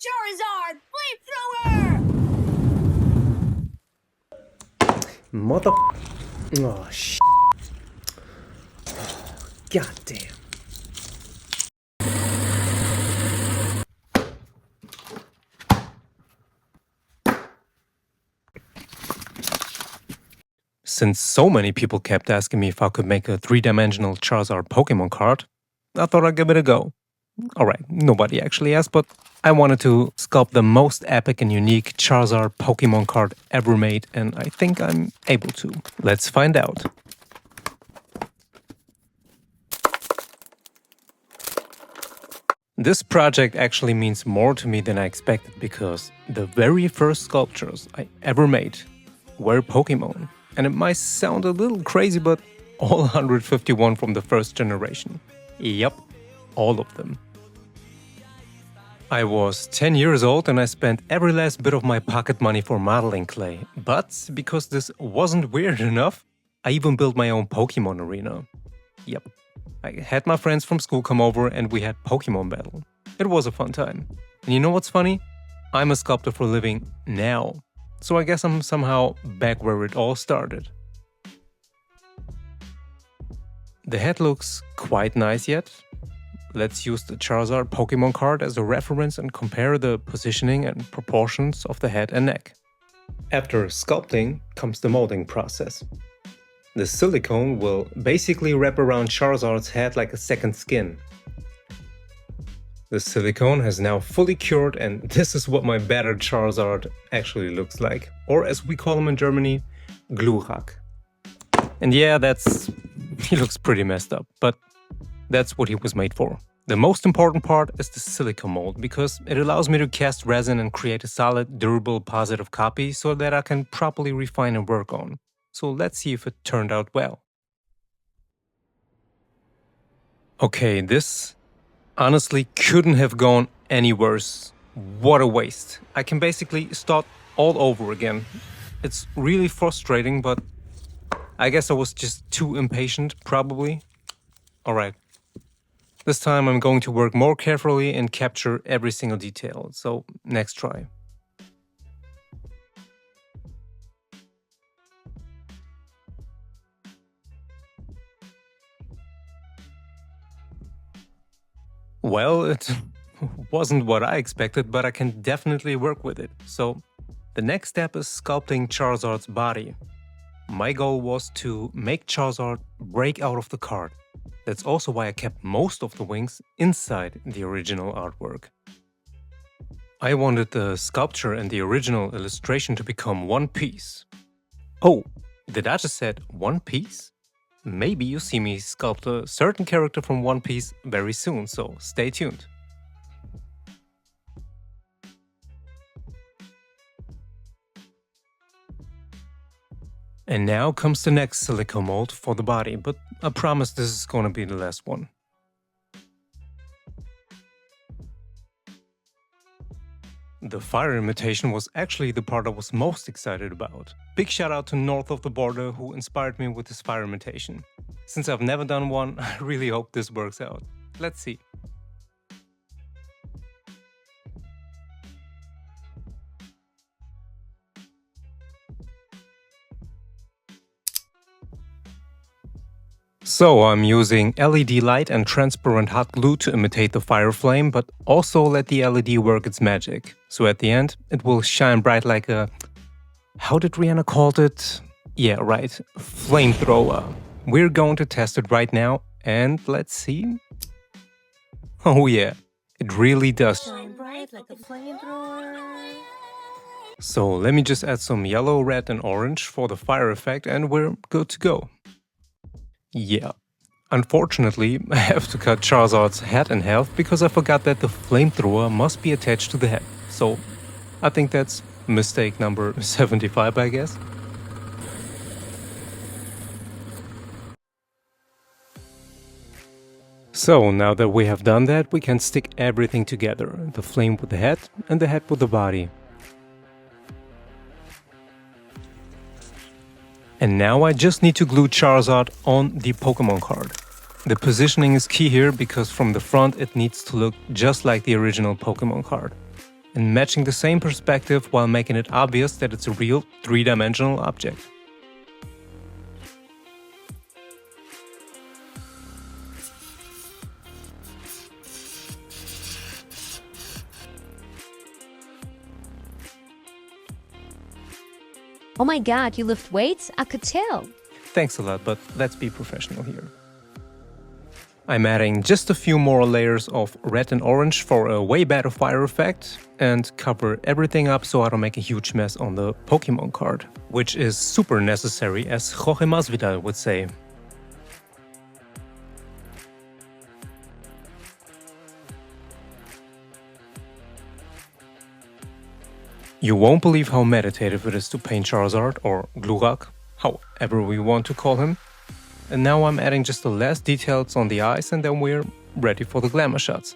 Charizard Flamethrower! Mother... Oh, shit. God damn. Since so many people kept asking me if I could make a 3-dimensional Charizard Pokemon card, I thought I'd give it a go. Alright, nobody actually asked, but I wanted to sculpt the most epic and unique Charizard Pokemon card ever made, and I think I'm able to. Let's find out. This project actually means more to me than I expected because the very first sculptures I ever made were Pokemon. And it might sound a little crazy, but all 151 from the first generation. Yup, all of them. I was 10 years old and I spent every last bit of my pocket money for modeling clay. But because this wasn't weird enough, I even built my own Pokemon arena. Yep. I had my friends from school come over and we had Pokemon battle. It was a fun time. And you know what's funny? I'm a sculptor for a living now. So I guess I'm somehow back where it all started. The head looks quite nice yet. Let's use the Charizard Pokemon card as a reference and compare the positioning and proportions of the head and neck. After sculpting comes the molding process. The silicone will basically wrap around Charizard's head like a second skin. The silicone has now fully cured and this is what my battered Charizard actually looks like. Or as we call him in Germany, Glurak. And yeah, he looks pretty messed up, but that's what he was made for. The most important part is the silicone mold because it allows me to cast resin and create a solid, durable, positive copy so that I can properly refine and work on. So let's see if it turned out well. Okay, this honestly couldn't have gone any worse. What a waste. I can basically start all over again. It's really frustrating, but I guess I was just too impatient, probably. Alright. This time I'm going to work more carefully and capture every single detail. So, next try. Well, it wasn't what I expected, but I can definitely work with it. So, the next step is sculpting Charizard's body. My goal was to make Charizard break out of the card. That's also why I kept most of the wings inside the original artwork. I wanted the sculpture and the original illustration to become one piece. Oh, did I just said one piece? Maybe you see me sculpt a certain character from One Piece very soon, so stay tuned. And now comes the next silicone mold for the body, but I promise this is gonna be the last one. The fire imitation was actually the part I was most excited about. Big shout out to North of the Border who inspired me with this fire imitation. Since I've never done one, I really hope this works out. Let's see. So I'm using LED light and transparent hot glue to imitate the fire flame, but also let the LED work its magic. So at the end, it will shine bright like a... How did Rihanna call it? Yeah, right, flamethrower. We're going to test it right now, and let's see. Oh yeah, it really does. Shine bright like a flamethrower. So let me just add some yellow, red and orange for the fire effect and we're good to go. Yeah, unfortunately I have to cut Charizard's head in half because I forgot that the flamethrower must be attached to the head. So I think that's mistake number 75, I guess. So now that we have done that, we can stick everything together. The flame with the head and the head with the body. And now I just need to glue Charizard on the Pokemon card. The positioning is key here because from the front it needs to look just like the original Pokemon card. and matching the same perspective while making it obvious that it's a real three-dimensional object. Oh my god, you lift weights? I could tell. Thanks a lot, but let's be professional here. I'm adding just a few more layers of red and orange for a way better fire effect and cover everything up so I don't make a huge mess on the Pokemon card, which is super necessary, as Jorge Masvidal would say. You won't believe how meditative it is to paint Charizard, or Glurak, however we want to call him. And now I'm adding just the last details on the eyes and then we're ready for the glamour shots.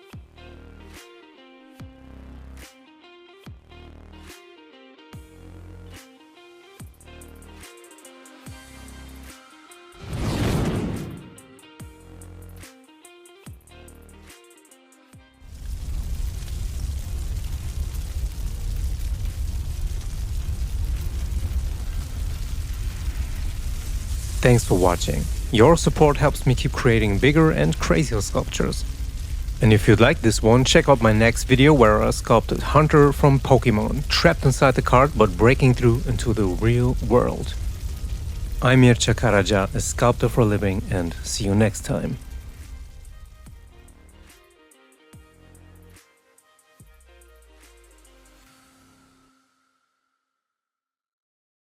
Thanks for watching. Your support helps me keep creating bigger and crazier sculptures. And if you'd like this one, check out my next video where I sculpted Hunter from Pokemon, trapped inside the card but breaking through into the real world. I'm Mircea Caragia, a sculptor for a living, and see you next time.